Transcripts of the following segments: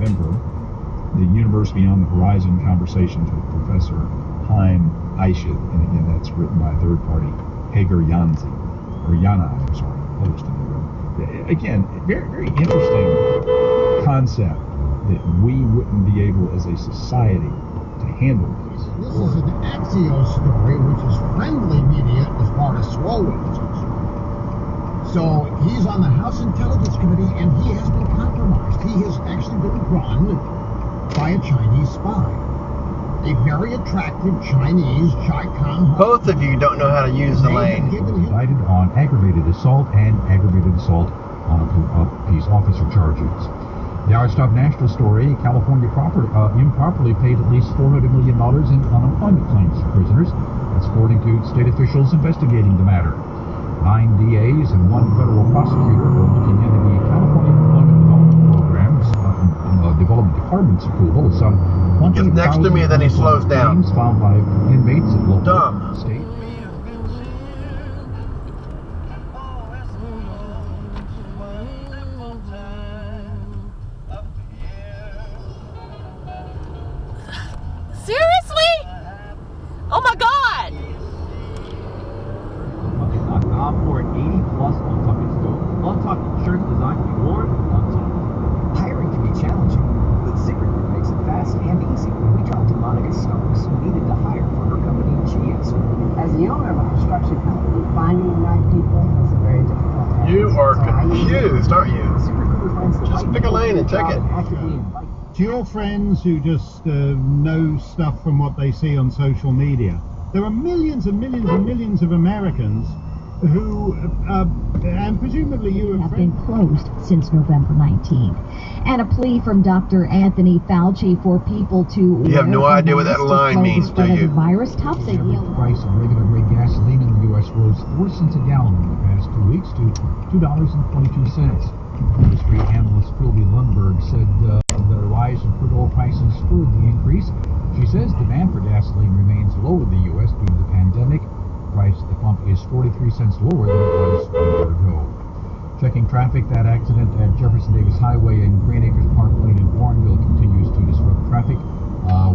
November, the University on the Horizon Conversations with Professor Haim Aishid, and again, that's written by a third party, Hager Yanzi, or Yana, I'm sorry, published in the room. Again, very, very interesting concept that we wouldn't be able as a society to handle this. This is an Axios story, which is friendly media as far as Swalwell is concerned. So he's on the House Intelligence Committee, and he has been compromised. He has actually been run by a Chinese spy. A very attractive Chinese Chi-Con. Both of you don't know how to use the lane. Indicted on aggravated assault and aggravated assault on these officer charges. The Our Stop National story, California improperly paid at least $400 million in unemployment claims to prisoners. That's according to state officials investigating the matter. 9 DAs and 1 federal prosecutor are looking into the California Employment Development Program's Development Department's approval of some 20,000 next to me, then he slows down. claims filed by inmates at local, state. Seriously? Oh my God! I'm for an 80-plus untucked store. Untucked shirt designed to be worn untucked. Hiring can be challenging, but ZipRecruiter makes it fast and easy. We talked to Monica Stokes, who needed to hire for her company, GS. As the owner of a construction company, finding the right people is a very difficult task. You are confused, aren't you? ZipRecruiter finds the Just right pick a people lane and for the take job it. and actively invite. To your friends who just know stuff from what they see on social media, there are millions and millions and millions of Americans who, and presumably you have been closed since November 19th. And a plea from Dr. Anthony Fauci for people to... You have no idea what that line means, do you? Virus tops The price of regular grade gasoline in the U.S. rose 4 cents a gallon in the past 2 weeks to $2.22. Industry analyst Philby Lundberg said the rise in crude oil prices spurred the increase. She says demand for gasoline remains low in the U.S. due to the pandemic. Price at the pump is 43 cents lower than it was a year ago. Checking traffic, that accident at Jefferson Davis Highway and Green Acres Park Lane in Warrenville continues to disrupt traffic.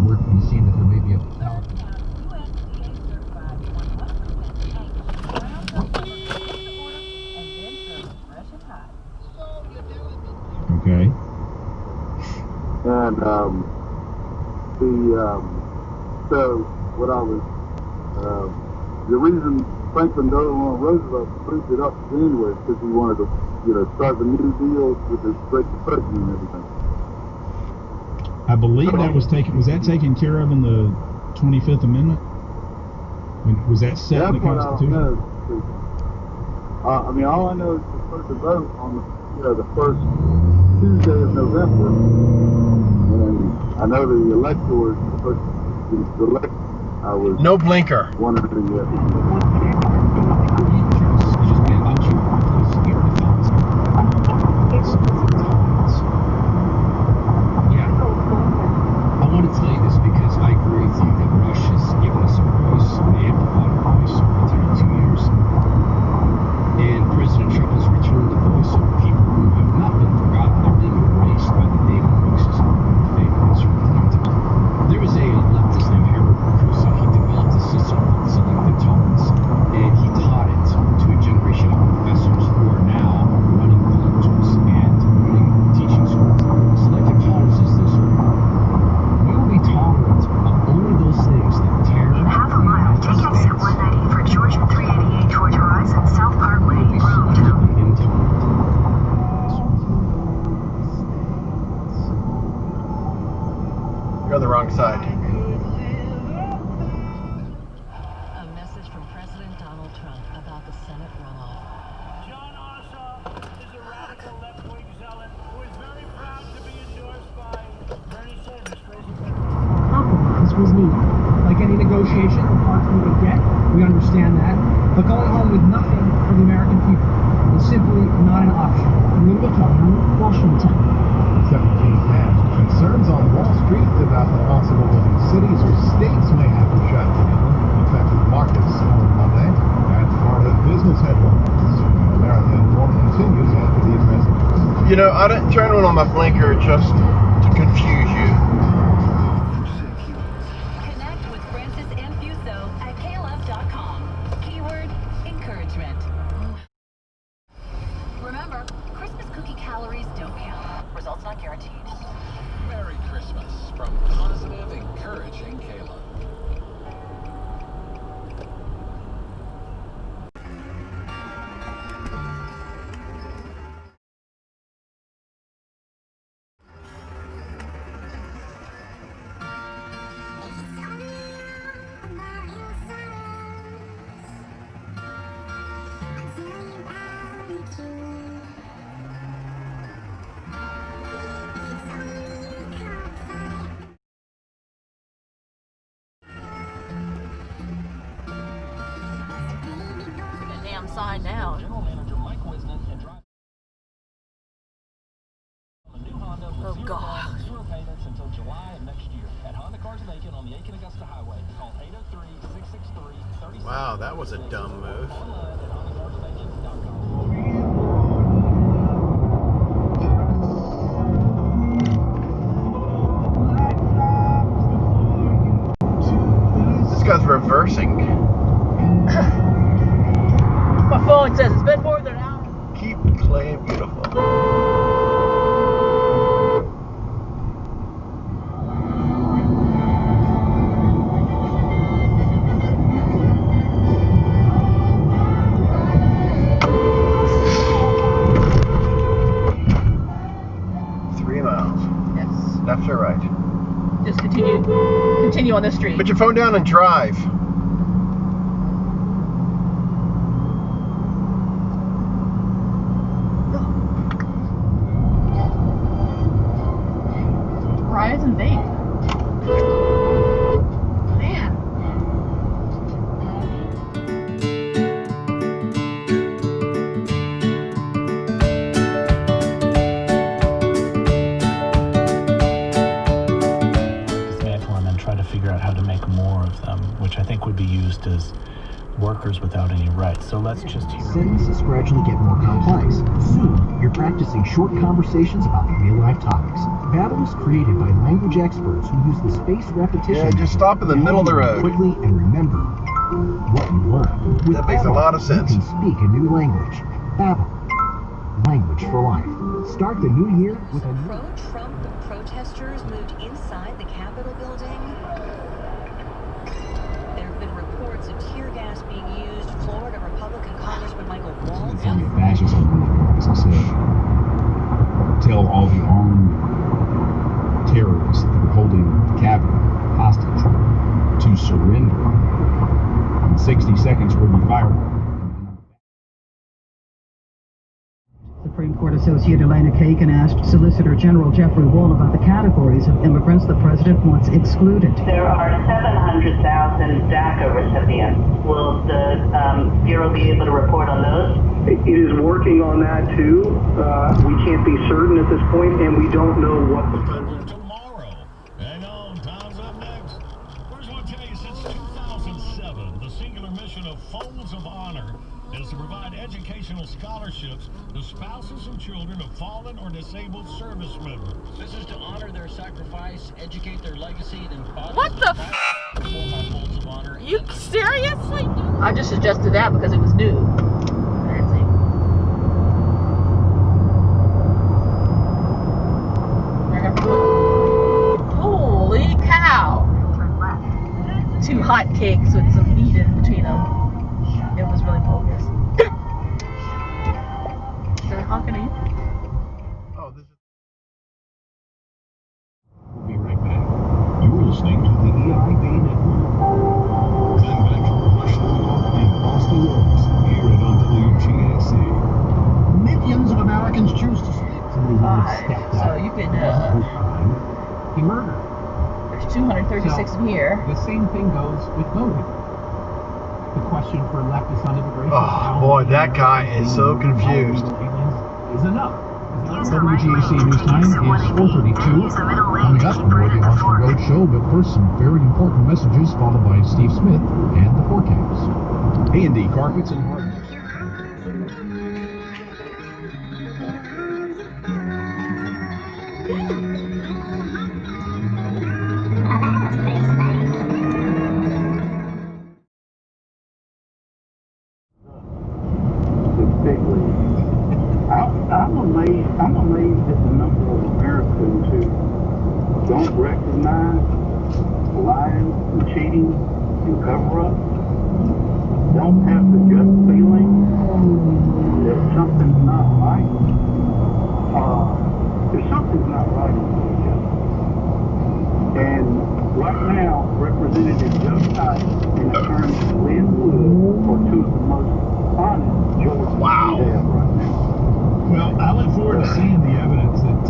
We're seeing that there may be a Okay. And so what I was the reason Franklin Delano Roosevelt proved it up in January is because he wanted to, start the New Deal with the Great Depression and everything. I believe that was taken care of in the 25th Amendment? Was that set in the Constitution? That's what I don't know. All I know is we're supposed to vote on the first Tuesday of November, and I know the electors are supposed to elect. I was no blinker. Wondering yet. I want to tell you this because I agree with you that Russia's given us a voice, an amplified voice over 32 years. And President Trump has returned the voice of people who have not been forgotten. They're being erased by the David Brooks system of fake conservative. There was a leftist named Harold Cruz. He developed a system called selective tolerance, and he taught it to a generation of professors who are now running colleges and running teaching schools. Selective tolerance is this: we will be tolerant of only those things that tear In half a mile, take exit 190 for Georgia 388 toward Horizon South Parkway, Groveton. You're on the wrong side. A message from President Donald Trump about the Senate runoff. John Ossoff is a radical left-wing zealot who is very proud to be endorsed by Bernie Sanders. Compromise was needed. Like any negotiation, the parts we would get, we understand that. But going home with nothing for the American people is simply not an option. Mindy Kaling, Washington. 17 passed. Concerns on Wall Street about the possibility cities or states may have to shut down, affecting markets on Monday. That's part of business headlines. American Morning continues after these messages. I didn't turn on my blinker just to confuse you. Connect with Francis and Fuso at klf.com. Keyword, encouragement. Remember, Christmas cookie calories don't count. Results not guaranteed. Merry Christmas from positive, encouraging Kayla. Sign now. General Manager Mike Wisnan and drive on the new Honda with Oh, God. zero payments until July of next year. At Honda Cars of Aiken on the Aiken-Augusta Highway, call 803-663-36. Wow, that was a dumb move. Online at hondacarsofaiken.com. This guy's reversing. My phone says it's been more than an hour. Keep playing beautiful. 3 miles. Yes. Left or right? Just continue on this street. Put your phone down and drive. Rise and vape. Man. Dismantle them and try to figure out how to make more of them, which I think would be used as workers without any rights. So let's just hear. Sentences gradually get more complex. Soon, you're practicing short conversations about real-life topics. Babel is created by language experts who use the spaced repetition. Yeah, just stop in the middle of the road. Quickly and remember what you learned. With That makes a Babel, lot of sense. You can speak a new language. Babel, language for life. Start the new year with a new... Pro-Trump protesters moved inside the Capitol building. There have been reports of tear gas being used. Florida Republican Congressman Michael Waltz. Tell me fascism, as I said. Tell all the armed terrorists that are holding the Capitol hostage to surrender. In 60 seconds will be fireworks. Supreme Court Associate Elena Kagan asked Solicitor General Jeffrey Wall about the categories of immigrants the president wants excluded. There are 700,000 DACA recipients. Will the Bureau be able to report on those? It is working on that too. We can't be certain at this point, and we don't know what the president... Tomorrow. Hang on, time's up next. First, I want to tell you, since 2007, the singular mission of Folds of Honor is to provide educational scholarships to spouses and children of fallen or disabled service members. This is to honor their sacrifice, educate their legacy, and What the f***? You seriously? I just suggested that because it was new. Holy cow! 2 hot cakes with some meat in between them. It was really bogus. They're honking at you. Oh, this is... We'll be right back. You're listening to the EI Bay Network. Then back to Rush Limbaugh and Boston Roads here at WGAC. Millions of Americans choose to sleep. So you can, He murdered. there's 236 in here. The same thing goes with voting. The question for leftist on immigration. Oh, boy, that guy is so confused. Is enough. WGAC News Time is 4:32. Coming up, more of the Austin Road Show, but first some very important messages, followed by Steve Smith and the forecast. A&D Carpets and Hardware. recognize lying and cheating and cover-up, don't have the gut feeling that something's not right, if something's not right in Georgia. And right now, Representative Joe Tice and Attorney Lynn Wood are two of the most honest Georgians we have right now. Well, I look forward to seeing the evidence that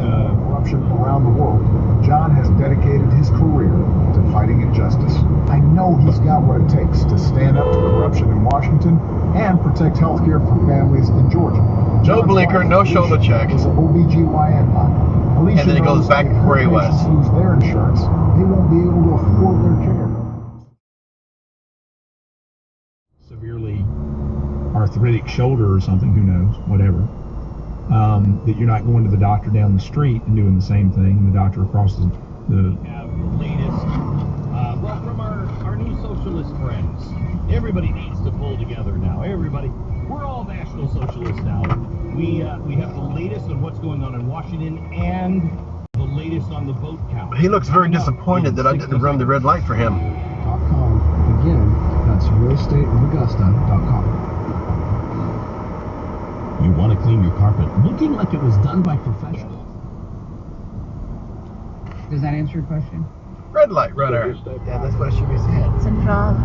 Corruption around the world. John has dedicated his career to fighting injustice. I know he's got what it takes to stand up to corruption in Washington and protect health care for families in Georgia. No blinker, no shoulder check. It's an OBGYN line. And then it goes back to where he was. Lose their insurance, they won't be able to afford their care. severely arthritic shoulder or something, who knows, whatever. That you're not going to the doctor down the street and doing the same thing, and the doctor across the Have the latest, well, from our new socialist friends. Everybody needs to pull together now. Everybody, we're all National Socialists now. We have the latest on what's going on in Washington and the latest on the vote count. He looks very disappointed that I didn't run the red light for him. .com. Again, that's realestateofaugusta.com. You want to clean your carpet looking like it was done by professionals. Does that answer your question? Red light runner. Yeah, that's what it should be said. Central.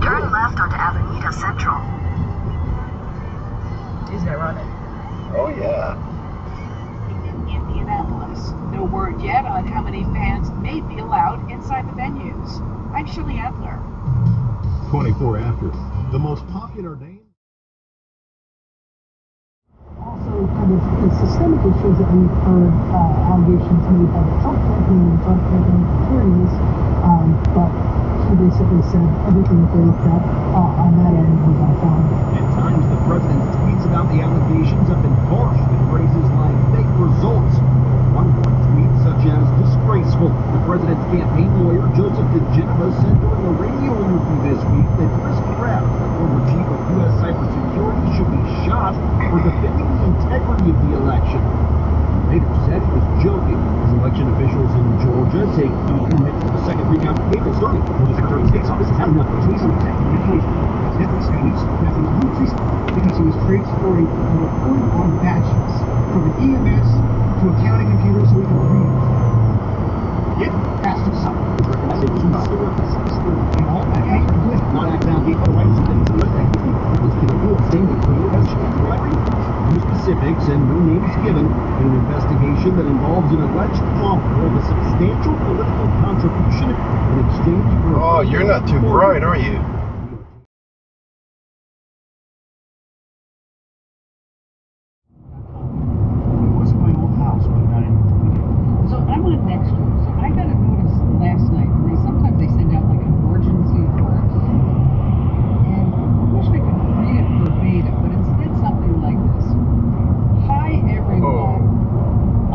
Turn left onto Avenida Central. Isn't ironic? Oh, yeah. In Indianapolis. No word yet on how many fans may be allowed inside the venues. I'm Shirley Adler. 24 after. The most popular name. Also, kind of the systemic issues that we've heard allegations made by the Trump campaign and Trump campaign attorneys, but he basically said everything that they looked at on that end was unfounded. At times, the president's tweets about the allegations have been harsh with phrases like fake results. One tweet such as disgraceful. The president's campaign lawyer, Joseph DeGeneres, said during a radio interview this week that Chris Kraft, the former chief of U.S. cybersecurity, should be shot for defending the integrity of the election. He later said he was joking as election officials in Georgia take minutes for the second recount. April starting for the Secretary of State's office had enough reason to because he was praised for a report on badges from an EMS to a county computer so we can read it. Yep, that's just something. Not acting out the rights of things. Standing for no specifics and no names given in an investigation that involves an alleged offer of a substantial political contribution in exchange for. Oh, you're not too bright, are you? So I'm on Nextdoor, so I got a notice last night, and sometimes they send out like emergency alerts. And I wish I could read it verbatim, but instead something like this. Hi everyone,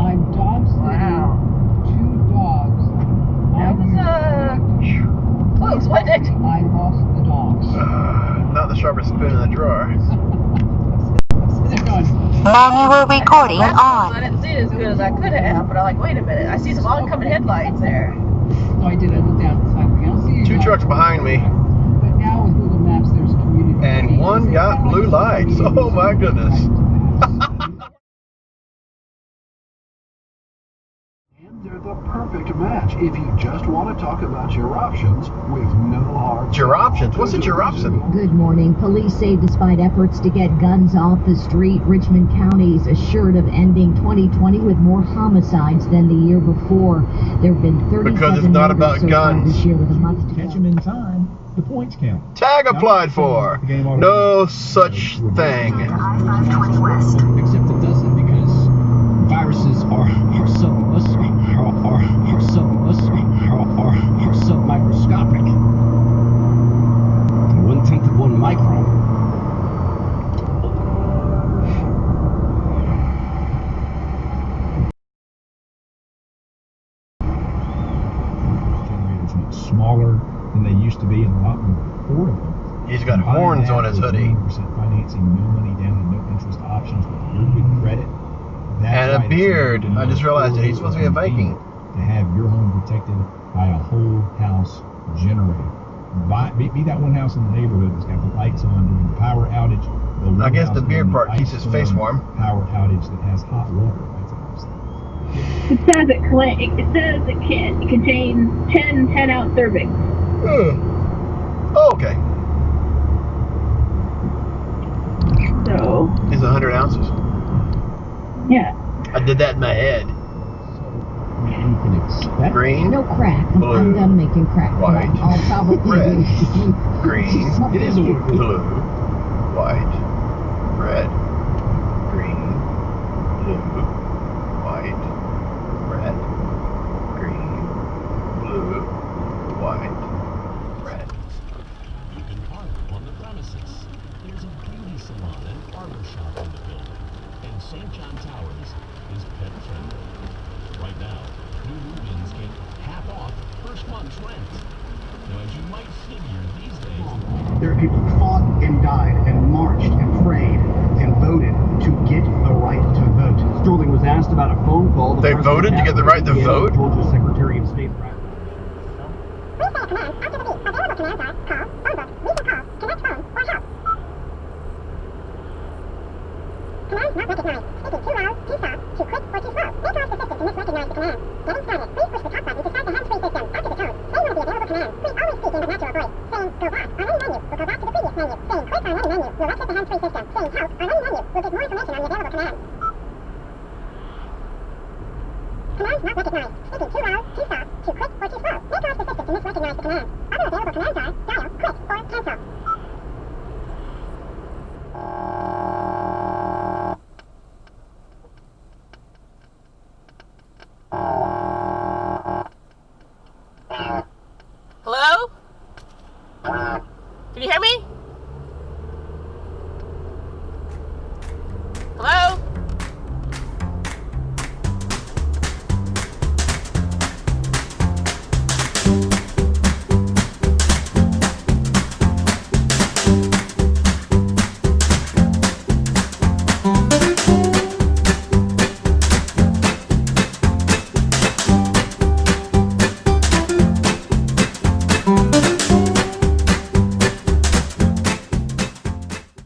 I'm dog sitting 2 dogs. That was close, wasn't it? I lost the dogs. Not the sharpest spoon in the drawer. Manual recording I on. didn't see it as good as I could have, but I'm like, wait a minute, I see some oncoming headlights there. No, I did. I looked out the side. I don't see 2 trucks behind me. But now with Google Maps, there's community. And one got blue lights. Oh my goodness. They're the perfect match if you just want to talk about your options with no hard. Your options? What's a your option? Good morning. Police say despite efforts to get guns off the street, Richmond County is assured of ending 2020 with more homicides than the year before. There have been 37 Because it's not about so far guns. this year with a month to Catch go. them in time, the points count. Tag applied for. No such thing. I-520 West. Except it doesn't, because viruses are submicroscopic. 1/10 of 1 micron. Generators much smaller than they used to be and a lot more affordable. He's got horns on his hoodie. 1% financing, no money down, and no interest options with your good credit. That's And a decided beard. to be I just realized it. He's supposed to be a Viking. To have your home protected by a whole house generator. Be that one house in the neighborhood that's got the lights on during the power outage. The one I guess house the beard during part ice keeps his face storm warm. Power outage that has hot water. That's awesome. It says it can contain 10-ounce servings. Oh, okay. So. It's 100 ounces. Yeah. I did that in my head. You can expect green. No crack. Blue, I'm done making crack. white, I'll probably red, be green, it is a blue, white, red, green, blue, white, red, green, blue, white, red. You can park on the premises. There's a beauty salon and barber shop in the building. And St. John Towers is pet friendly. Right now, new move-ins get half off first month's rent. Now, as you might figure these days, There are people who fought and died and marched and prayed and voted to get the right to vote. Sterling was asked about a phone call. They voted to get the right to vote? Georgia Secretary of State. Command not recognized. Speaking too loud, too soft, too quick, or too slow. May cause the system to misrecognize the command. Getting started. Please push the talk button to start the hands-free system. After the tone, say one of the available commands. Please always speak in the natural voice. Saying go back on any menu will go back to the previous menu. Saying quit on any menu will exit the hands-free system. Saying help on any menu will give more information on the available commands. Command not recognized. Speaking too loud, too soft, too quick, or too slow. May cause the system to misrecognize the command. Other available commands are dial, quit, or cancel.